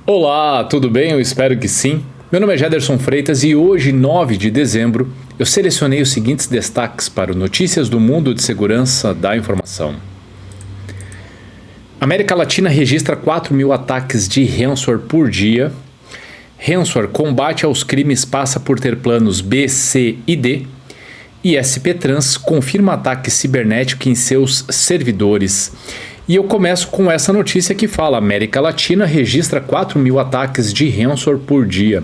Olá, tudo bem? Eu espero que sim. Meu nome é Jaderson Freitas e hoje, 9 de dezembro, eu selecionei os seguintes destaques para o Notícias do Mundo de Segurança da Informação. América Latina registra 4.000 ataques de ransomware por dia. Ransomware combate aos crimes passa por ter planos B, C e D. E SP Trans confirma ataque cibernético em seus servidores. E eu começo com essa notícia que fala: América Latina registra 4.000 ataques de ransomware por dia.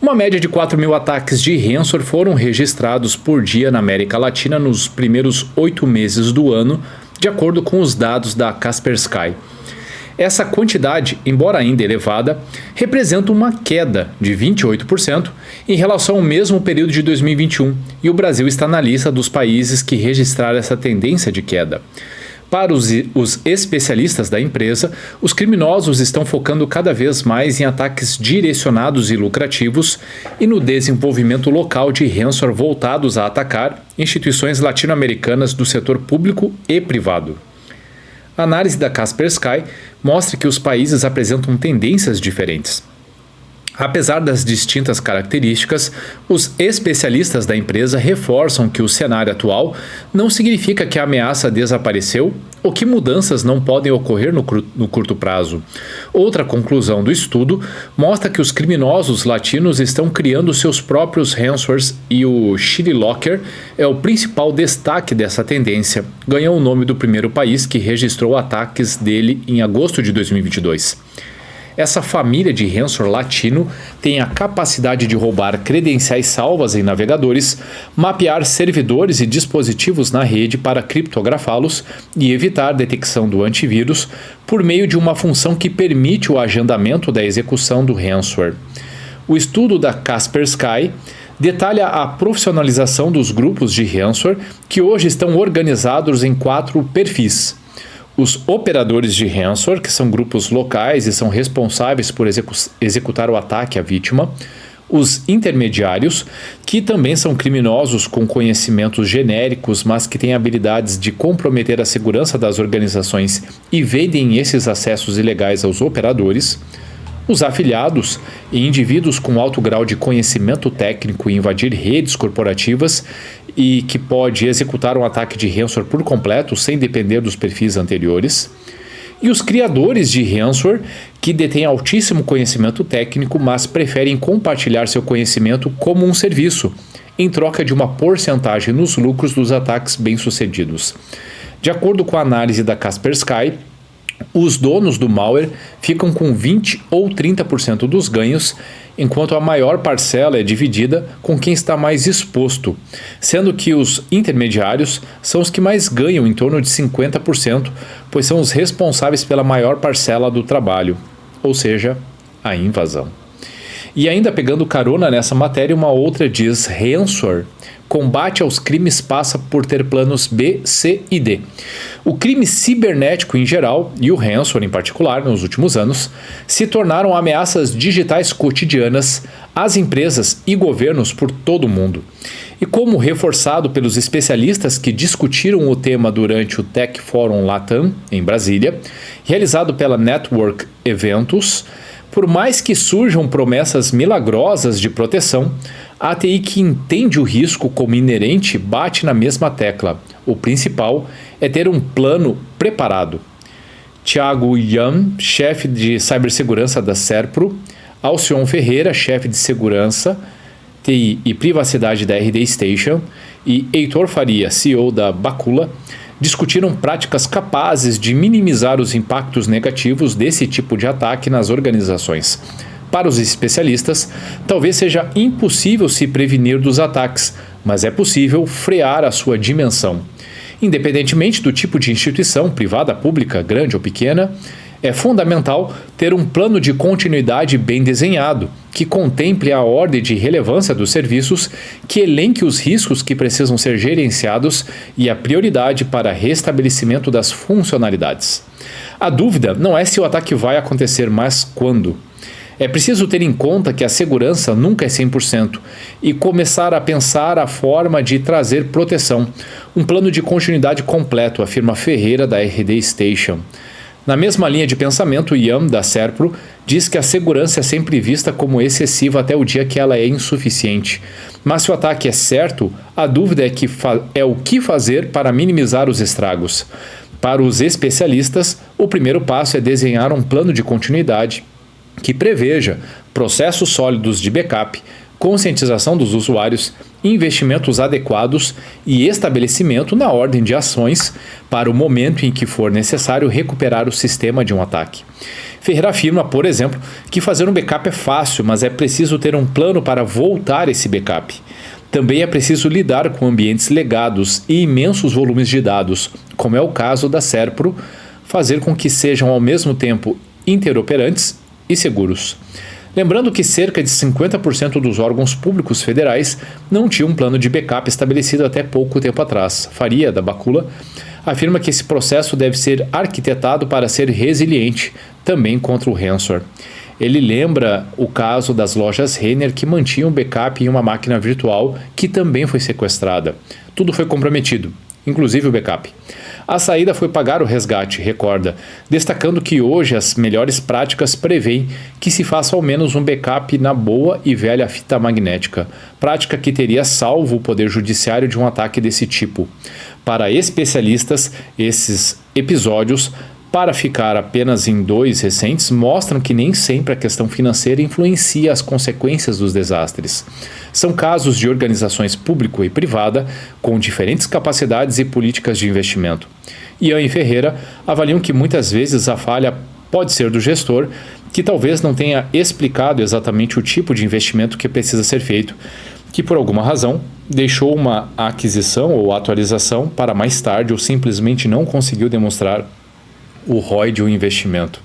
Uma média de 4.000 ataques de ransomware foram registrados por dia na América Latina nos primeiros 8 meses do ano, de acordo com os dados da Kaspersky. Essa quantidade, embora ainda elevada, representa uma queda de 28% em relação ao mesmo período de 2021, e o Brasil está na lista dos países que registraram essa tendência de queda. Para os especialistas da empresa, os criminosos estão focando cada vez mais em ataques direcionados e lucrativos e no desenvolvimento local de ransomware voltados a atacar instituições latino-americanas do setor público e privado. A análise da Kaspersky mostra que os países apresentam tendências diferentes. Apesar das distintas características, os especialistas da empresa reforçam que o cenário atual não significa que a ameaça desapareceu ou que mudanças não podem ocorrer no curto prazo. Outra conclusão do estudo mostra que os criminosos latinos estão criando seus próprios ransomwares e o ShitLocker é o principal destaque dessa tendência. Ganhou o nome do primeiro país que registrou ataques dele em agosto de 2022. Essa família de ransomware latino tem a capacidade de roubar credenciais salvas em navegadores, mapear servidores e dispositivos na rede para criptografá-los e evitar detecção do antivírus por meio de uma função que permite o agendamento da execução do ransomware. O estudo da Kaspersky detalha a profissionalização dos grupos de ransomware que hoje estão organizados em 4 perfis. Os operadores de ransomware, que são grupos locais e são responsáveis por executar o ataque à vítima. Os intermediários, que também são criminosos com conhecimentos genéricos, mas que têm habilidades de comprometer a segurança das organizações e vendem esses acessos ilegais aos operadores. Os afiliados e indivíduos com alto grau de conhecimento técnico e invadir redes corporativas e que pode executar um ataque de ransomware por completo sem depender dos perfis anteriores. E os criadores de ransomware, que detêm altíssimo conhecimento técnico, mas preferem compartilhar seu conhecimento como um serviço, em troca de uma porcentagem nos lucros dos ataques bem-sucedidos. De acordo com a análise da Kaspersky, os donos do malware ficam com 20 ou 30% dos ganhos, enquanto a maior parcela é dividida com quem está mais exposto, sendo que os intermediários são os que mais ganham, em torno de 50%, pois são os responsáveis pela maior parcela do trabalho, ou seja, a invasão. E ainda pegando carona nessa matéria, uma outra diz: ransomware combate aos crimes passa por ter planos B, C e D. O crime cibernético em geral, e o ransomware em particular, nos últimos anos, se tornaram ameaças digitais cotidianas às empresas e governos por todo o mundo. E como reforçado pelos especialistas que discutiram o tema durante o Tech Forum Latam, em Brasília, realizado pela Network Eventos, por mais que surjam promessas milagrosas de proteção, a ATI que entende o risco como inerente bate na mesma tecla. O principal é ter um plano preparado. Thiago Yan, chefe de cibersegurança da Serpro, Alcion Ferreira, chefe de segurança, TI e privacidade da RD Station, e Heitor Faria, CEO da Bacula, discutiram práticas capazes de minimizar os impactos negativos desse tipo de ataque nas organizações. Para os especialistas, talvez seja impossível se prevenir dos ataques, mas é possível frear a sua dimensão. Independentemente do tipo de instituição, privada, pública, grande ou pequena, é fundamental ter um plano de continuidade bem desenhado, que contemple a ordem de relevância dos serviços, que elenque os riscos que precisam ser gerenciados e a prioridade para restabelecimento das funcionalidades. A dúvida não é se o ataque vai acontecer, mas quando. É preciso ter em conta que a segurança nunca é 100% e começar a pensar a forma de trazer proteção. Um plano de continuidade completo, afirma Ferreira da RD Station. Na mesma linha de pensamento, Ian, da Serpro, diz que a segurança é sempre vista como excessiva até o dia que ela é insuficiente. Mas se o ataque é certo, a dúvida é o que fazer para minimizar os estragos. Para os especialistas, o primeiro passo é desenhar um plano de continuidade que preveja processos sólidos de backup, conscientização dos usuários, investimentos adequados e estabelecimento na ordem de ações para o momento em que for necessário recuperar o sistema de um ataque. Ferreira afirma, por exemplo, que fazer um backup é fácil, mas é preciso ter um plano para voltar esse backup. Também é preciso lidar com ambientes legados e imensos volumes de dados, como é o caso da Serpro, fazer com que sejam ao mesmo tempo interoperantes e seguros. Lembrando que cerca de 50% dos órgãos públicos federais não tinham um plano de backup estabelecido até pouco tempo atrás. Faria, da Bacula, afirma que esse processo deve ser arquitetado para ser resiliente, também contra o ransomware. Ele lembra o caso das lojas Renner que mantinham backup em uma máquina virtual que também foi sequestrada. Tudo foi comprometido, inclusive o backup. A saída foi pagar o resgate, recorda, destacando que hoje as melhores práticas prevêem que se faça ao menos um backup na boa e velha fita magnética, prática que teria salvo o poder judiciário de um ataque desse tipo. Para especialistas, esses episódios, para ficar apenas em 2 recentes, mostram que nem sempre a questão financeira influencia as consequências dos desastres. São casos de organizações pública e privada com diferentes capacidades e políticas de investimento. Ian e Ferreira avaliam que muitas vezes a falha pode ser do gestor, que talvez não tenha explicado exatamente o tipo de investimento que precisa ser feito, que por alguma razão deixou uma aquisição ou atualização para mais tarde ou simplesmente não conseguiu demonstrar o ROI de um investimento.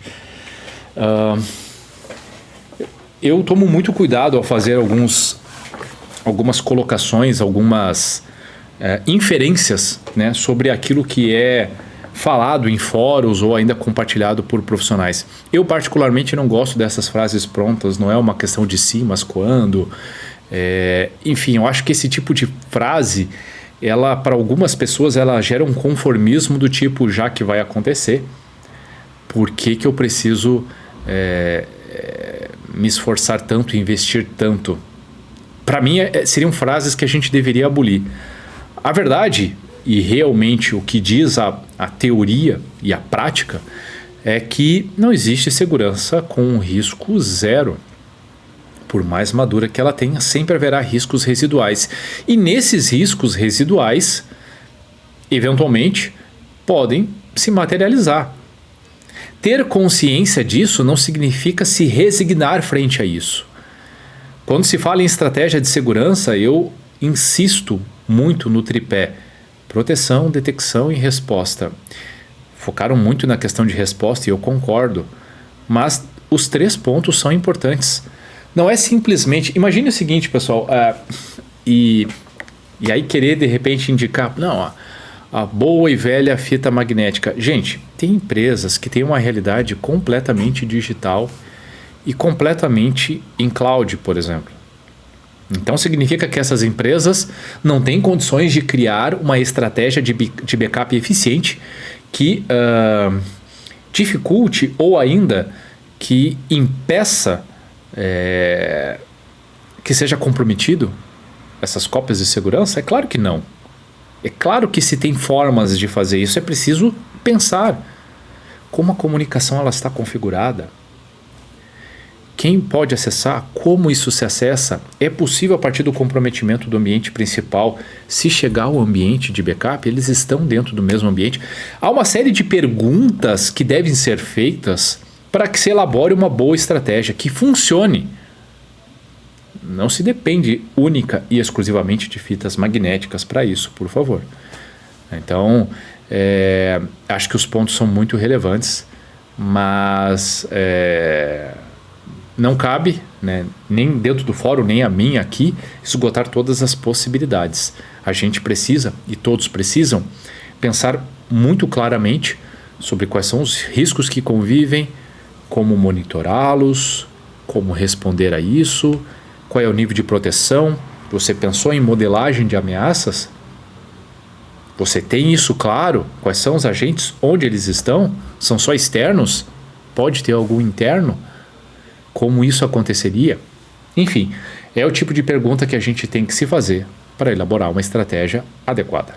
Eu tomo muito cuidado ao fazer algumas colocações, algumas inferências, né, sobre aquilo que é falado em fóruns ou ainda compartilhado por profissionais. Eu particularmente não gosto dessas frases prontas, não é uma questão de sim, mas quando. Enfim, eu acho que esse tipo de frase, ela, para algumas pessoas, ela gera um conformismo do tipo, já que vai acontecer, por que eu preciso me esforçar tanto, investir tanto? Para mim, seriam frases que a gente deveria abolir. A verdade, e realmente o que diz a teoria e a prática, é que não existe segurança com um risco zero. Por mais madura que ela tenha, sempre haverá riscos residuais. E nesses riscos residuais, eventualmente, podem se materializar. Ter consciência disso não significa se resignar frente a isso. Quando se fala em estratégia de segurança, eu insisto muito no tripé: proteção, detecção e resposta. Focaram muito na questão de resposta e eu concordo, mas os 3 pontos são importantes. Não é simplesmente... Imagine o seguinte, pessoal, e aí querer de repente indicar... Não, a boa e velha fita magnética. Gente, tem empresas que têm uma realidade completamente digital e completamente em cloud, por exemplo. Então significa que essas empresas não têm condições de criar uma estratégia de backup eficiente que dificulte ou ainda que impeça que seja comprometido essas cópias de segurança? É claro que não. É claro que se tem formas de fazer isso, é preciso pensar como a comunicação ela está configurada, quem pode acessar, como isso se acessa. É possível a partir do comprometimento do ambiente principal. Se chegar ao ambiente de backup, eles estão dentro do mesmo ambiente. Há uma série de perguntas que devem ser feitas para que se elabore uma boa estratégia que funcione. Não se depende única e exclusivamente de fitas magnéticas para isso, por favor. Então, acho que os pontos são muito relevantes, mas não cabe, né, nem dentro do fórum, nem a mim aqui, esgotar todas as possibilidades. A gente precisa, e todos precisam, pensar muito claramente sobre quais são os riscos que convivem, como monitorá-los, como responder a isso, qual é o nível de proteção. Você pensou em modelagem de ameaças? Você tem isso claro? Quais são os agentes? Onde eles estão? São só externos? Pode ter algum interno? Como isso aconteceria? Enfim, é o tipo de pergunta que a gente tem que se fazer para elaborar uma estratégia adequada.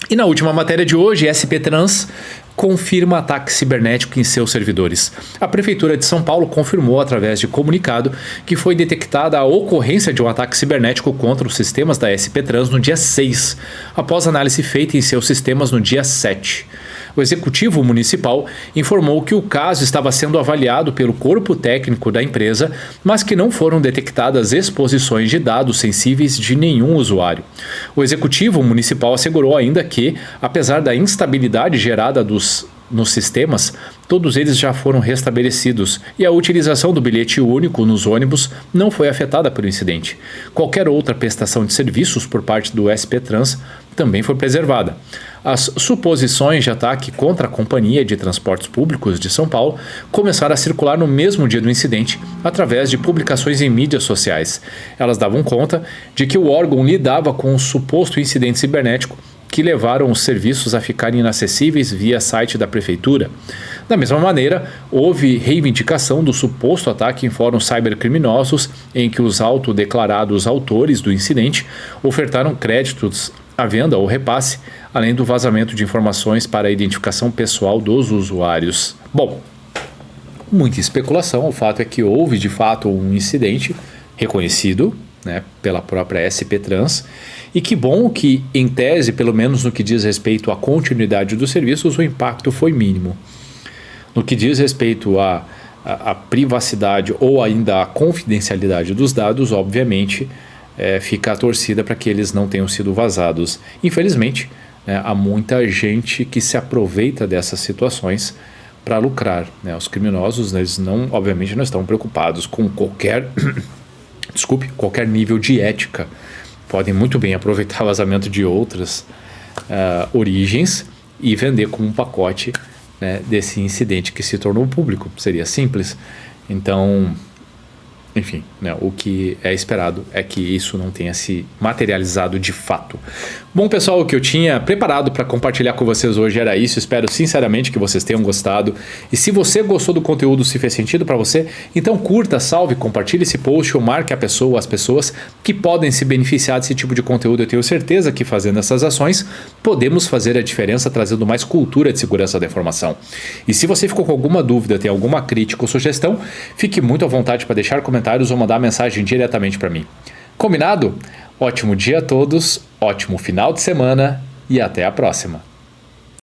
E na última matéria de hoje, SP Trans confirma ataque cibernético em seus servidores. A Prefeitura de São Paulo confirmou através de comunicado que foi detectada a ocorrência de um ataque cibernético contra os sistemas da SP Trans no dia 6, após análise feita em seus sistemas no dia 7. O Executivo Municipal informou que o caso estava sendo avaliado pelo corpo técnico da empresa, mas que não foram detectadas exposições de dados sensíveis de nenhum usuário. O Executivo Municipal assegurou ainda que, apesar da instabilidade gerada nos sistemas, todos eles já foram restabelecidos e a utilização do bilhete único nos ônibus não foi afetada pelo incidente. Qualquer outra prestação de serviços por parte do SP Trans também foi preservada. As suposições de ataque contra a Companhia de Transportes Públicos de São Paulo começaram a circular no mesmo dia do incidente, através de publicações em mídias sociais. Elas davam conta de que o órgão lidava com um suposto incidente cibernético que levaram os serviços a ficarem inacessíveis via site da Prefeitura. Da mesma maneira, houve reivindicação do suposto ataque em fóruns cybercriminosos em que os autodeclarados autores do incidente ofertaram créditos à venda ou repasse, além do vazamento de informações para a identificação pessoal dos usuários. Bom, muita especulação, o fato é que houve de fato um incidente reconhecido, né, pela própria SP Trans, e que bom que, em tese, pelo menos no que diz respeito à continuidade dos serviços, o impacto foi mínimo. No que diz respeito à privacidade ou ainda à confidencialidade dos dados, obviamente, fica a torcida para que eles não tenham sido vazados. Infelizmente, há muita gente que se aproveita dessas situações para lucrar, né? Os criminosos, eles obviamente não estão preocupados com qualquer nível de ética. Podem muito bem aproveitar o vazamento de outras origens e vender como um pacote, né, desse incidente que se tornou público. Seria simples. Então, enfim, né, o que é esperado é que isso não tenha se materializado de fato. Bom, pessoal, o que eu tinha preparado para compartilhar com vocês hoje era isso. Espero sinceramente que vocês tenham gostado. E se você gostou do conteúdo, se fez sentido para você, então curta, salve, compartilhe esse post ou marque a pessoa, as pessoas que podem se beneficiar desse tipo de conteúdo. Eu tenho certeza que fazendo essas ações, podemos fazer a diferença trazendo mais cultura de segurança da informação. E se você ficou com alguma dúvida, tem alguma crítica ou sugestão, fique muito à vontade para deixar comentários ou mandar mensagem diretamente para mim. Combinado? Ótimo dia a todos, ótimo final de semana e até a próxima.